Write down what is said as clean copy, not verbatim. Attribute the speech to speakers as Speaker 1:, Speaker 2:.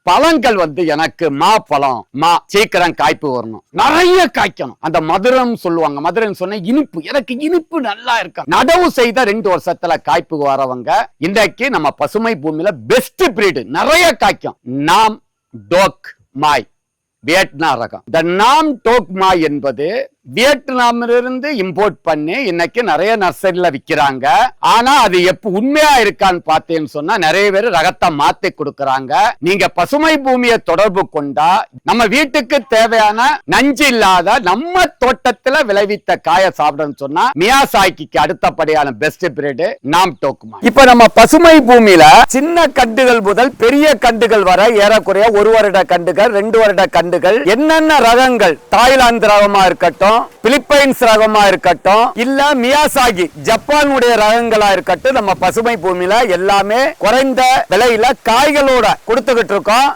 Speaker 1: பழங்கள் எனக்கு மா பழம் சீக்கிரம் காய்ப்பு வரணும், நிறைய காய்க்கணும். அந்த மதுரம் சொல்லுவாங்க, மதுரம் சொன்ன இனிப்பு, எனக்கு இனிப்பு நல்லா இருக்கும். நடவு செய்த 2 வருஷத்துல காய்ப்பு வரவங்க இன்றைக்கு நம்ம பசுமை பூமியில பெஸ்ட் பிரீடு, நிறைய காய்க்கும். நாம் டோக் மாய் வியட்நாம் ரகம். இந்த நாம் டோக் மாய் என்பது வியட்நாமிலிருந்து இம்போர்ட் பண்ணி இன்னைக்கு நிறைய நர்சரியில விக்கிறாங்க. ஆனா அது உண்மையா இருக்கான்னு பார்த்தேன்னு சொன்னா நிறைய பேர் ரகத்தை மாத்தி கொடுக்கறாங்க. நீங்க பசுமை பூமியை தொடர்பு கொண்டா நம்ம வீட்டுக்கு தேவையான நஞ்சு இல்லாத நம்ம தோட்டத்துல விளைவித்த காய சாப்பிடணும்னு சொன்னா மியாசாக்கிக்கு அடுத்தபடியான பெஸ்ட் பிரீடு நாம் டோக் மாய். இப்ப நம்ம பசுமை பூமியில சின்ன கண்டுகள் முதல் பெரிய கண்டுகள் வர ஏறக்குறைய 1 வருட கண்டுகள், 2 வருட கண்டுகள், என்னென்ன ரகங்கள், தாய்லாந்து ரகமா இருக்கட்டும், பிலிப்பைன்ஸ் ரகமா இருக்கட்டும், இல்ல மியாசாகி ஜப்பானுடைய ரகங்களா இருக்கட்டும், நம்ம பசுமை பூமியில எல்லாமே குறைந்த விலையில காய்களோட கொடுத்துக்கிட்டு இருக்கோம்.